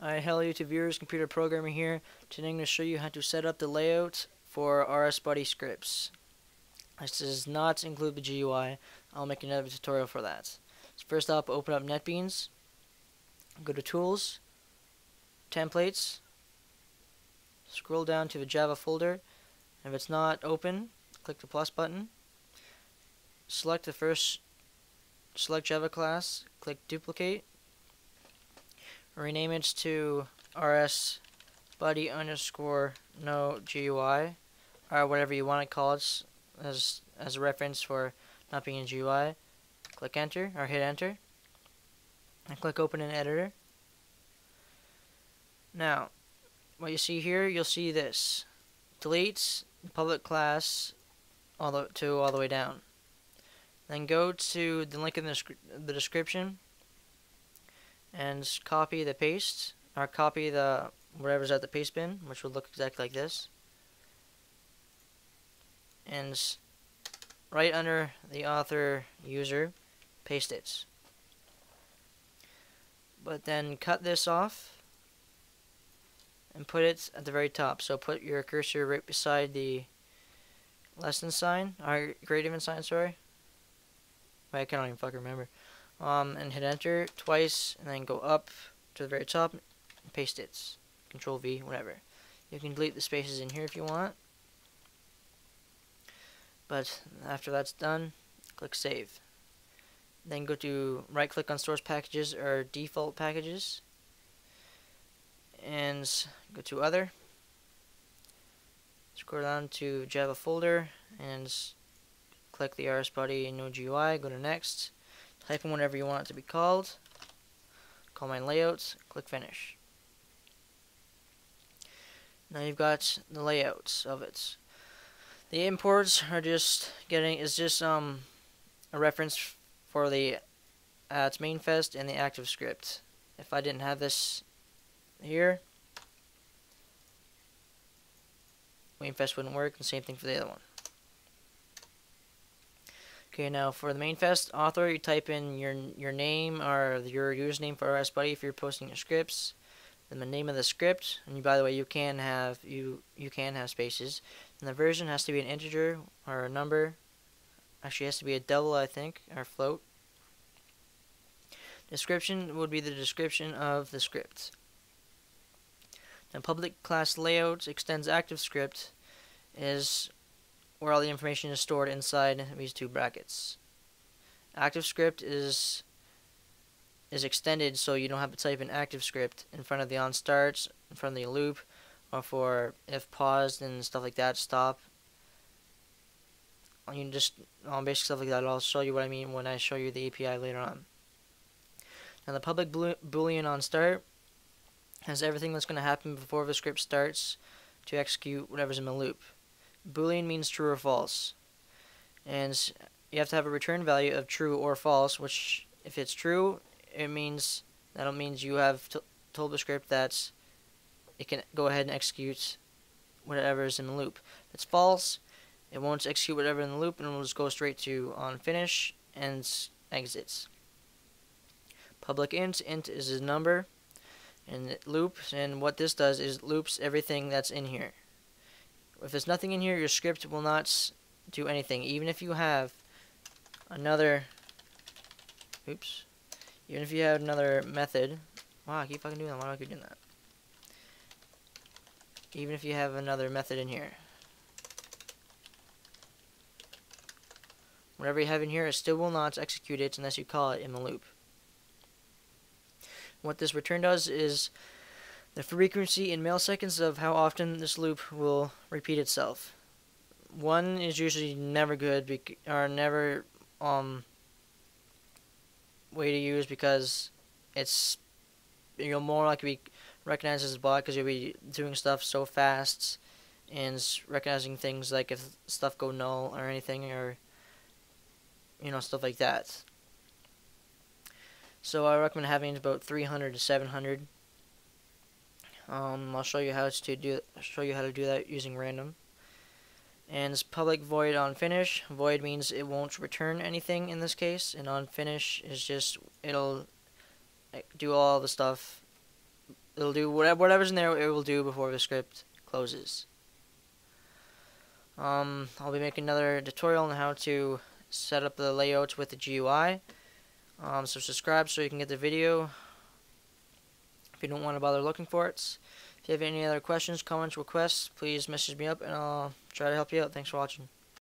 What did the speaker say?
Hi, hello YouTube viewers, Computer Programmer here. Today I'm going to show you how to set up the layout for RSBuddy scripts. This does not include the GUI. I'll make another tutorial for that. So first up, open up NetBeans, go to Tools, Templates, scroll down to the Java folder, and if it's not open, click the plus button, select Java class, click Duplicate, rename it to RSBuddy underscore no GUI, or whatever you want to call it as a reference for not being in GUI. Click enter or hit enter and click open in editor. Now what you see here, you'll see this delete public class all the way down. Then go to the link in the description and copy the paste, or copy the whatever's at the paste bin, which will look exactly like this, and right under the author user, paste it. But then cut this off and put it at the very top. So put your cursor right beside the lesson sign, or grade even sign, sorry. I can't even fucking remember. And hit enter twice, and then go up to the very top and paste it. Control V, whatever. You can delete the spaces in here if you want. But after that's done, click save. Then go to right click on source packages or default packages, and go to other. Scroll down to Java folder and click the RSBuddy no GUI. Go to next. Type in whatever you want it to be called. Call mine layouts. Click finish. Now you've got the layouts of it. The imports are just a reference for the its mainfest and the active script. If I didn't have this here, mainfest wouldn't work, and same thing for the other one. Okay, now for the mainfest author, you type in your name or your username for RSBuddy if you're posting your scripts, then the name of the script, and by the way, you can have spaces, and the version has to be an integer or a number. Actually, it has to be a double, I think, or float. Description would be the description of the script. Now, public class layout extends active script is where all the information is stored inside these two brackets. ActiveScript is extended so you don't have to type in ActiveScript in front of the onStart, in front of the loop, or for if paused and stuff like that, stop. You can just basic stuff like that. I'll show you what I mean when I show you the API later on. Now the public boolean onStart has everything that's going to happen before the script starts to execute whatever's in the loop. Boolean means true or false, and you have to have a return value of true or false, which if it's true, it means you have told the script that it can go ahead and execute whatever is in the loop. If it's false, it won't execute whatever in the loop, and it will just go straight to on finish and exits. Public int is a number, and it loops, and what this does is loops everything that's in here. If there's nothing in here, your script will not do anything. Even if you have another method. Wow, I keep fucking doing that. Why do I keep doing that? Even if you have another method in here, whatever you have in here, it still will not execute it unless you call it in the loop. What this return does is the frequency in milliseconds of how often this loop will repeat itself. 1 is usually never good, or never way to use, because you'll more likely be recognized as a bot because you'll be doing stuff so fast and recognizing things like if stuff go null or anything, or stuff like that. So I recommend having about 300 to 700. I'll show you how to do that using random. And it's public void on finish. Void means it won't return anything in this case, and on finish is just it'll do all the stuff it'll do whatever's in there. It will do before the script closes. I'll be making another tutorial on how to set up the layouts with the GUI. So subscribe so you can get the video if you don't want to bother looking for it. If you have any other questions, comments, requests, please message me up and I'll try to help you out. Thanks for watching.